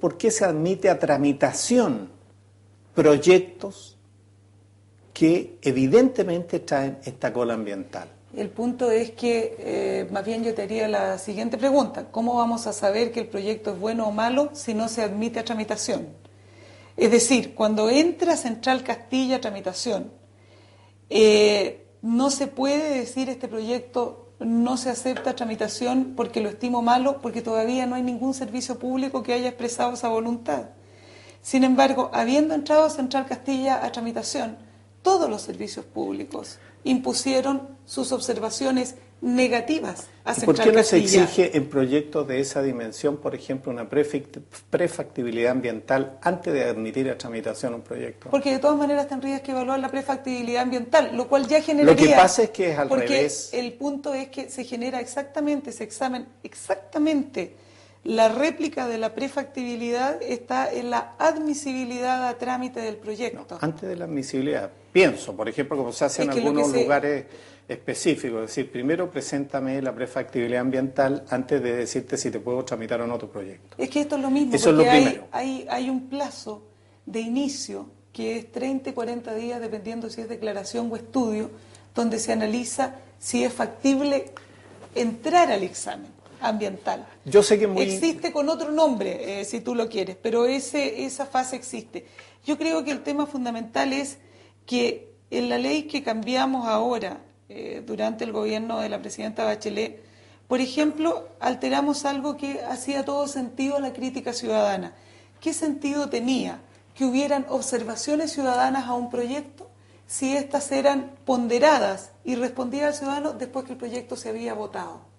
por qué se admite a tramitación proyectos que evidentemente traen esta cola ambiental. El punto es que, más bien yo te haría la siguiente pregunta. ¿Cómo vamos a saber que el proyecto es bueno o malo si no se admite a tramitación? Es decir, cuando entra Central Castilla a tramitación, no se puede decir este proyecto no se acepta a tramitación porque lo estimo malo, porque todavía no hay ningún servicio público que haya expresado esa voluntad. Sin embargo, habiendo entrado Central Castilla a tramitación, todos los servicios públicos impusieron sus observaciones negativas a Central Castilla. ¿Por qué no se exige en proyectos de esa dimensión, por ejemplo, una prefactibilidad ambiental antes de admitir a tramitación un proyecto? Porque de todas maneras tendrías que evaluar la prefactibilidad ambiental, lo cual ya generaría... Lo que pasa es que es al revés. Porque el punto es que se genera exactamente, se examina exactamente la réplica de la prefactibilidad está en la admisibilidad a trámite del proyecto. No, antes de la admisibilidad. Pienso, por ejemplo, como se hace en algunos lugares específicos, es decir, primero preséntame la prefactibilidad ambiental antes de decirte si te puedo tramitar o no tu proyecto. Es que esto es lo mismo, eso porque es lo primero. Hay un plazo de inicio que es 30 y 40 días, dependiendo si es declaración o estudio, donde se analiza si es factible entrar al examen ambiental. Yo sé que existe con otro nombre, si tú lo quieres, pero esa fase existe. Yo creo que el tema fundamental es que en la ley que cambiamos ahora, durante el gobierno de la presidenta Bachelet, por ejemplo, alteramos algo que hacía todo sentido a la crítica ciudadana. ¿Qué sentido tenía que hubieran observaciones ciudadanas a un proyecto si éstas eran ponderadas y respondían al ciudadano después que el proyecto se había votado?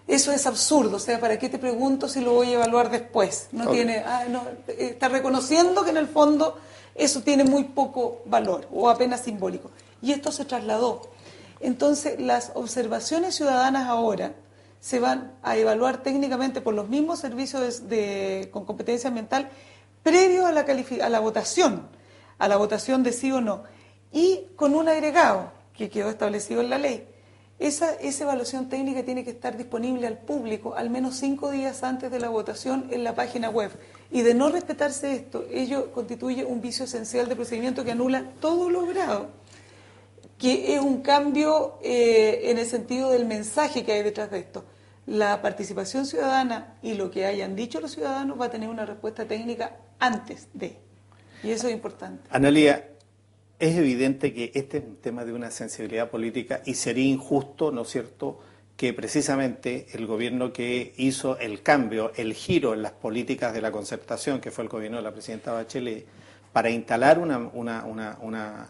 Eso es absurdo, o sea, ¿para qué te pregunto si lo voy a evaluar después? No tiene, está reconociendo que en el fondo eso tiene muy poco valor o apenas simbólico. Y esto se trasladó. Entonces, las observaciones ciudadanas ahora se van a evaluar técnicamente por los mismos servicios con competencia ambiental previo a la votación de sí o no, y con un agregado que quedó establecido en la ley. Esa evaluación técnica tiene que estar disponible al público al menos 5 días antes de la votación en la página web. Y de no respetarse esto, ello constituye un vicio esencial de procedimiento que anula todo logrado, que es un cambio en el sentido del mensaje que hay detrás de esto. La participación ciudadana y lo que hayan dicho los ciudadanos va a tener una respuesta técnica antes de. Y eso es importante. Analía, es evidente que este es un tema de una sensibilidad política y sería injusto, ¿no es cierto?, que precisamente el gobierno que hizo el cambio, el giro en las políticas de la concertación, que fue el gobierno de la presidenta Bachelet, para instalar una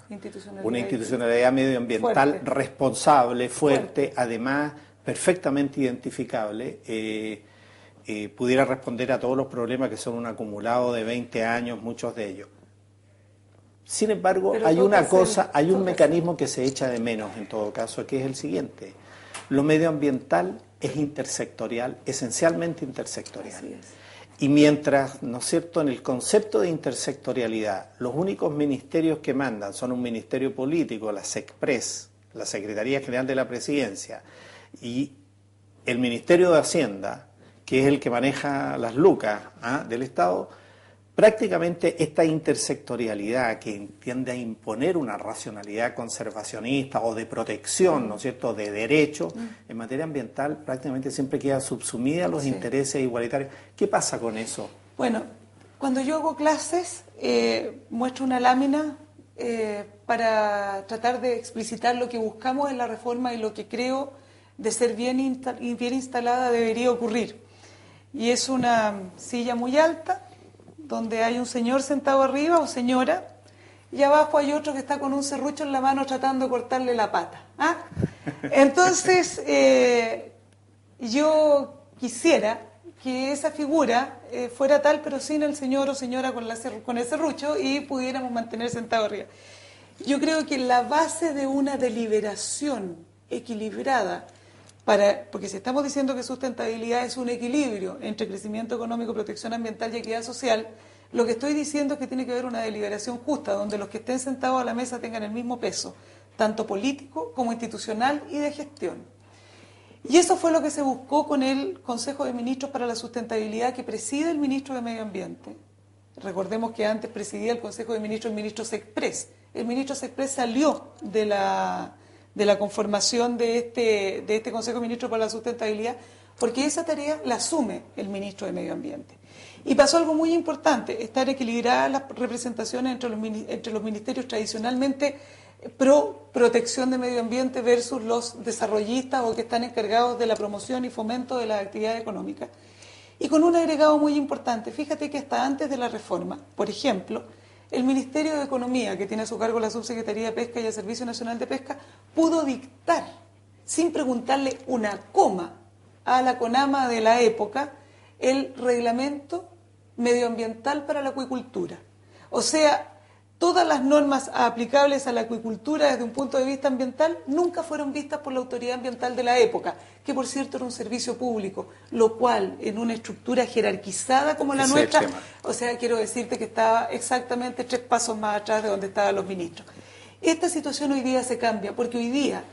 institucionalidad medioambiental responsable, fuerte, además perfectamente identificable, pudiera responder a todos los problemas que son un acumulado de 20 años, muchos de ellos. Sin embargo, hay una cosa, hay un mecanismo que se echa de menos en todo caso, que es el siguiente. Lo medioambiental es intersectorial, esencialmente intersectorial. Así es. Y mientras, ¿no es cierto?, en el concepto de intersectorialidad, los únicos ministerios que mandan son un ministerio político, la SECPRES, la Secretaría General de la Presidencia, y el Ministerio de Hacienda, que es el que maneja las lucas del Estado, prácticamente esta intersectorialidad que tiende a imponer una racionalidad conservacionista o de protección, ¿no es cierto?, de derechos, en materia ambiental prácticamente siempre queda subsumida a los intereses igualitarios. ¿Qué pasa con eso? Bueno, cuando yo hago clases, muestro una lámina para tratar de explicitar lo que buscamos en la reforma y lo que creo de ser bien instalada debería ocurrir. Y es una silla muy alta, donde hay un señor sentado arriba o señora, y abajo hay otro que está con un serrucho en la mano tratando de cortarle la pata. Entonces, yo quisiera que esa figura fuera tal, pero sin el señor o señora con el serrucho, y pudiéramos mantener sentado arriba. Yo creo que la base de una deliberación equilibrada, porque si estamos diciendo que sustentabilidad es un equilibrio entre crecimiento económico, protección ambiental y equidad social, lo que estoy diciendo es que tiene que haber una deliberación justa, donde los que estén sentados a la mesa tengan el mismo peso, tanto político como institucional y de gestión. Y eso fue lo que se buscó con el Consejo de Ministros para la Sustentabilidad que preside el ministro de Medio Ambiente. Recordemos que antes presidía el Consejo de Ministros el ministro Sexprés. El ministro Sexprés salió de la conformación de este Consejo de Ministros para la Sustentabilidad porque esa tarea la asume el ministro de Medio Ambiente. Y pasó algo muy importante, estar equilibradas las representaciones entre los ministerios tradicionalmente pro protección de medio ambiente versus los desarrollistas o que están encargados de la promoción y fomento de las actividades económicas. Y con un agregado muy importante, fíjate que hasta antes de la reforma, por ejemplo, el Ministerio de Economía, que tiene a su cargo la Subsecretaría de Pesca y el Servicio Nacional de Pesca, pudo dictar, sin preguntarle una coma a la CONAMA de la época, el reglamento medioambiental para la acuicultura. O sea, todas las normas aplicables a la acuicultura desde un punto de vista ambiental nunca fueron vistas por la autoridad ambiental de la época, que por cierto era un servicio público, lo cual en una estructura jerarquizada como la nuestra, o sea, quiero decirte que estaba exactamente 3 pasos más atrás de donde estaban los ministros. Esta situación hoy día se cambia, porque hoy día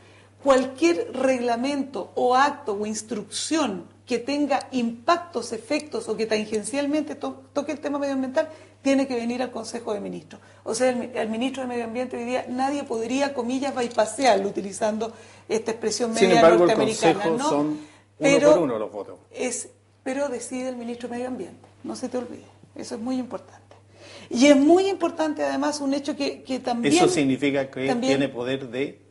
cualquier reglamento o acto o instrucción que tenga impactos, efectos o que tangencialmente toque el tema medioambiental, tiene que venir al Consejo de Ministros. O sea, el ministro de Medio Ambiente hoy día nadie podría, comillas, bypasearlo, utilizando esta expresión media norteamericana. Sin embargo, el Consejo ¿no? son pero uno por uno los votos. Pero decide el ministro de Medio Ambiente, no se te olvide. Eso es muy importante. Y es muy importante además un hecho que también... Eso significa que tiene poder de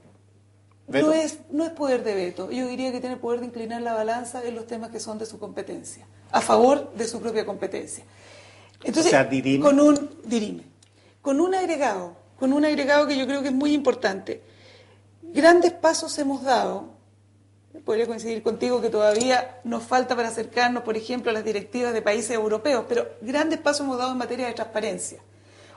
veto. No es poder de veto, yo diría que tiene poder de inclinar la balanza en los temas que son de su competencia, a favor de su propia competencia. Entonces, o sea, dirime. Con un agregado que yo creo que es muy importante. Grandes pasos hemos dado, podría coincidir contigo que todavía nos falta para acercarnos, por ejemplo, a las directivas de países europeos, pero grandes pasos hemos dado en materia de transparencia.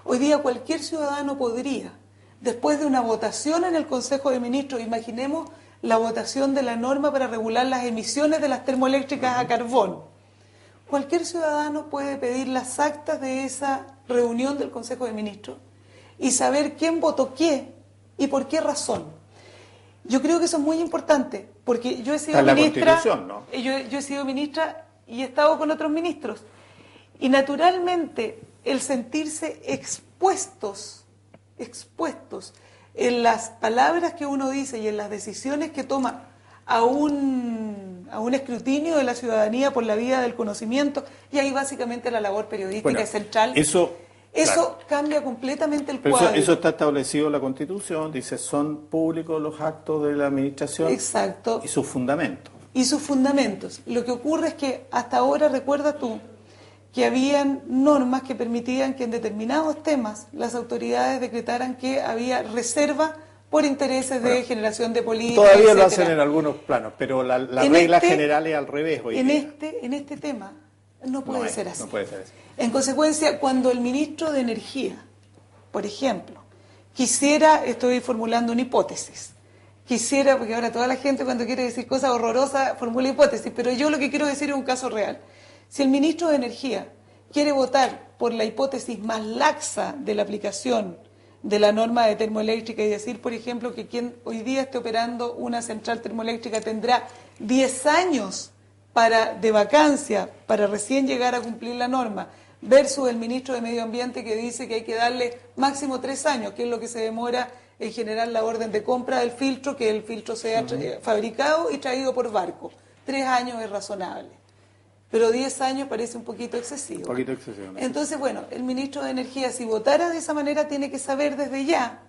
Hoy día cualquier ciudadano podría, después de una votación en el Consejo de Ministros, imaginemos la votación de la norma para regular las emisiones de las termoeléctricas a carbón. Cualquier ciudadano puede pedir las actas de esa reunión del Consejo de Ministros y saber quién votó qué y por qué razón. Yo creo que eso es muy importante, porque yo he sido ministra, ¿no? yo he sido ministra y he estado con otros ministros. Y naturalmente el sentirse expuestos en las palabras que uno dice y en las decisiones que toma a un escrutinio de la ciudadanía por la vía del conocimiento, y ahí básicamente la labor periodística es central. Eso claro, cambia completamente el cuadro. Eso está establecido en la Constitución, dice, son públicos los actos de la administración. Exacto. Y sus fundamentos. Y sus fundamentos. Lo que ocurre es que hasta ahora, recuerda tú, que habían normas que permitían que en determinados temas las autoridades decretaran que había reserva por intereses de generación de política, todavía etcétera. Lo hacen en algunos planos, pero la regla general es al revés hoy día. En este tema no puede ser así. No puede ser así. En consecuencia, cuando el ministro de Energía, por ejemplo, quisiera, estoy formulando una hipótesis, porque ahora toda la gente cuando quiere decir cosas horrorosas formula hipótesis, pero yo lo que quiero decir es un caso real. Si el ministro de Energía quiere votar por la hipótesis más laxa de la aplicación de la norma de termoeléctrica y decir, por ejemplo, que quien hoy día esté operando una central termoeléctrica tendrá 10 años de vacancia para recién llegar a cumplir la norma, versus el ministro de Medio Ambiente que dice que hay que darle máximo 3 años, que es lo que se demora en generar la orden de compra del filtro, que el filtro sea fabricado y traído por barco. 3 años es razonable. Pero 10 años parece un poquito excesivo. Entonces, bueno, el ministro de Energía, si votara de esa manera, tiene que saber desde ya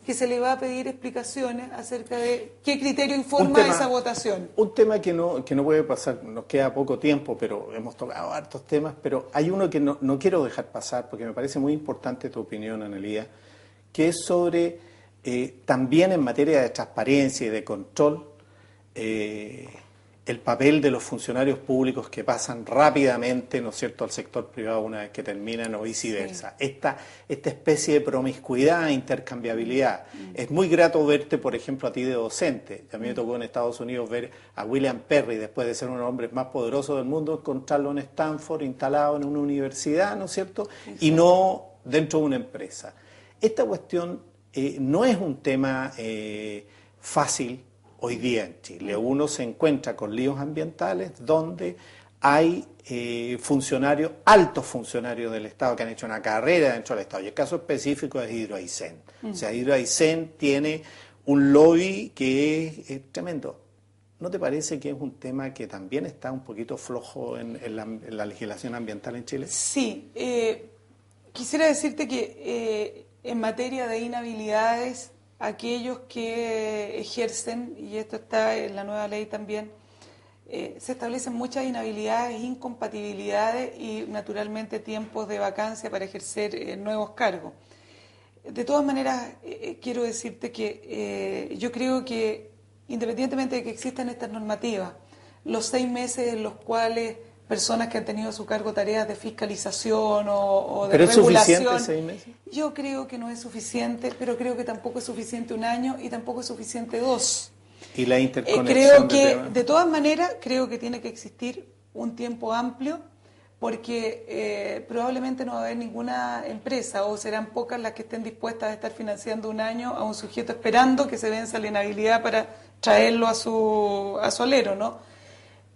que se le va a pedir explicaciones acerca de qué criterio informa esa votación. Un tema que no puede pasar, nos queda poco tiempo, pero hemos tocado hartos temas, pero hay uno que no quiero dejar pasar, porque me parece muy importante tu opinión, Analía, que es sobre, también en materia de transparencia y de control, el papel de los funcionarios públicos que pasan rápidamente, ¿no es cierto?, al sector privado una vez que terminan o viceversa. Sí. Esta especie de promiscuidad e intercambiabilidad. Es muy grato verte, por ejemplo, a ti de docente. A mí me tocó en Estados Unidos ver a William Perry, después de ser uno de los hombres más poderosos del mundo, encontrarlo en Stanford, instalado en una universidad, ¿no es cierto?, y no dentro de una empresa. Esta cuestión no es un tema fácil hoy día en Chile. Uno se encuentra con líos ambientales donde hay funcionarios, altos funcionarios del Estado que han hecho una carrera dentro del Estado. Y el caso específico es Hydro Aysén. O sea, Hydro Aysén tiene un lobby que es tremendo. ¿No te parece que es un tema que también está un poquito flojo en la legislación ambiental en Chile? Sí. Quisiera decirte que en materia de inhabilidades, aquellos que ejercen, y esto está en la nueva ley también, se establecen muchas inhabilidades, incompatibilidades y naturalmente tiempos de vacancia para ejercer nuevos cargos. De todas maneras, quiero decirte que yo creo que independientemente de que existan estas normativas, los 6 meses en los cuales personas que han tenido a su cargo tareas de fiscalización o de regulación. ¿Pero es suficiente 6 meses? Yo creo que no es suficiente, pero creo que tampoco es suficiente 1 año y tampoco es suficiente 2. ¿Y la interconexión? Creo que, de todas maneras, creo que tiene que existir un tiempo amplio, porque probablemente no va a haber ninguna empresa, o serán pocas las que estén dispuestas a estar financiando 1 año a un sujeto esperando que se venza la inhabilidad para traerlo a su alero, ¿no?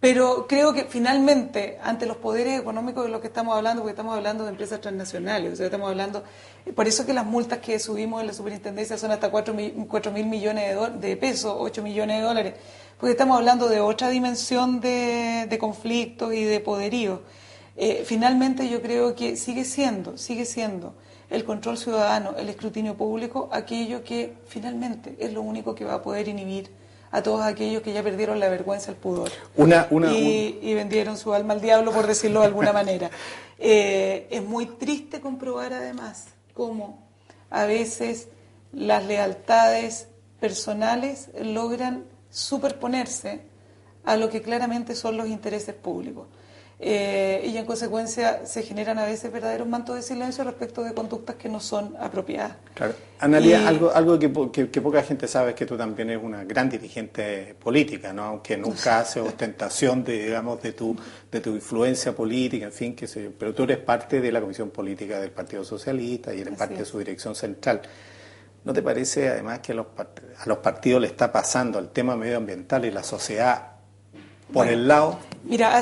Pero creo que finalmente, ante los poderes económicos de los que estamos hablando, porque estamos hablando de empresas transnacionales, o sea, estamos hablando, por eso que las multas que subimos en la superintendencia son hasta 4.000 millones de pesos, 8 millones de dólares, porque estamos hablando de otra dimensión de conflictos y de poderío. Finalmente yo creo que sigue siendo el control ciudadano, el escrutinio público, aquello que finalmente es lo único que va a poder inhibir a todos aquellos que ya perdieron la vergüenza, el pudor y vendieron su alma al diablo, por decirlo de alguna manera. Es muy triste comprobar además cómo a veces las lealtades personales logran superponerse a lo que claramente son los intereses públicos. Y en consecuencia se generan a veces verdaderos mantos de silencio respecto de conductas que no son apropiadas. Claro. Analía, algo que poca gente sabe es que tú también eres una gran dirigente política, ¿no? Aunque nunca haces ostentación de tu influencia política, en fin, pero tú eres parte de la Comisión Política del Partido Socialista y eres parte de su dirección central. ¿No te parece además que a los partidos le está pasando el tema medioambiental y la sociedad por el lado? Mira,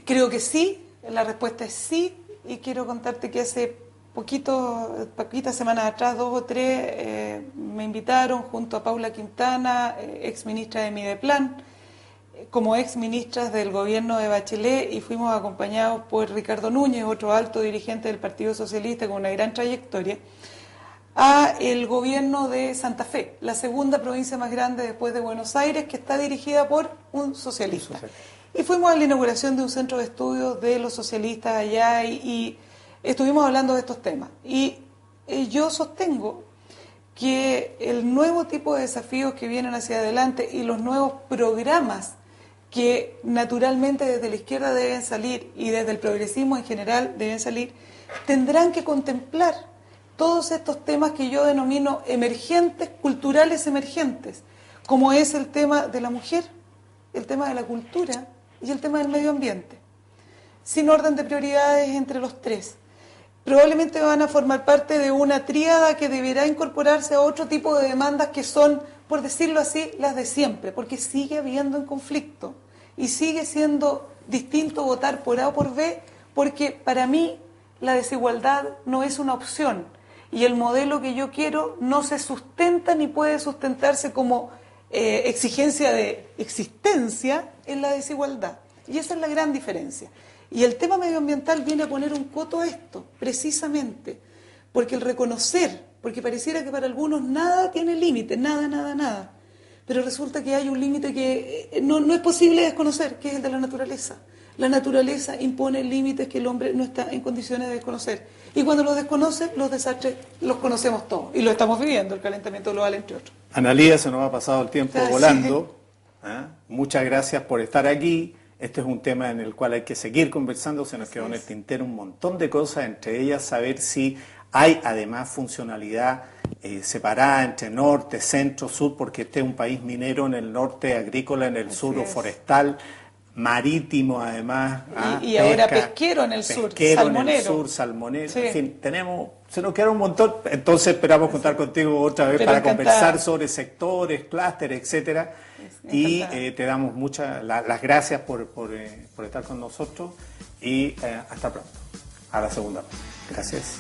creo que sí, la respuesta es sí, y quiero contarte que hace poquitas semanas atrás, 2 o 3, me invitaron junto a Paula Quintana, ex ministra de Mideplan, como ex ministras del gobierno de Bachelet, y fuimos acompañados por Ricardo Núñez, otro alto dirigente del Partido Socialista con una gran trayectoria, a el gobierno de Santa Fe, la segunda provincia más grande después de Buenos Aires, que está dirigida por un socialista. Y fuimos a la inauguración de un centro de estudios de los socialistas allá y estuvimos hablando de estos temas. Y yo sostengo que el nuevo tipo de desafíos que vienen hacia adelante y los nuevos programas que naturalmente desde la izquierda deben salir y desde el progresismo en general deben salir, tendrán que contemplar todos estos temas que yo denomino emergentes, culturales emergentes, como es el tema de la mujer, el tema de la cultura y el tema del medio ambiente, sin orden de prioridades entre los 3. Probablemente van a formar parte de una tríada que deberá incorporarse a otro tipo de demandas que son, por decirlo así, las de siempre, porque sigue habiendo un conflicto y sigue siendo distinto votar por A o por B, porque para mí la desigualdad no es una opción y el modelo que yo quiero no se sustenta ni puede sustentarse como exigencia de existencia en la desigualdad. Y esa es la gran diferencia. Y el tema medioambiental viene a poner un coto a esto, precisamente, porque el reconocer, porque pareciera que para algunos nada tiene límite, nada, pero resulta que hay un límite que no es posible desconocer, que es el de la naturaleza. La naturaleza impone límites que el hombre no está en condiciones de desconocer. Y cuando los desconoce, los desastres los conocemos todos. Y lo estamos viviendo, el calentamiento global, entre otros. Analía, se nos ha pasado el tiempo volando. Muchas gracias por estar aquí. Este es un tema en el cual hay que seguir conversando. Se nos quedó en el tintero un montón de cosas, entre ellas saber si hay además funcionalidad separada entre norte, centro, sur, porque este es un país minero en el norte, agrícola en el sur o forestal. marítimo además. Y ahora pesquero en el sur, pesquero salmonero. en el sur, salmonero. Sí. En fin, se nos queda un montón. Entonces esperamos contar contigo otra vez para conversar sobre sectores, clústeres, etcétera. Y te damos las gracias por estar con nosotros y hasta pronto, a la segunda. Gracias.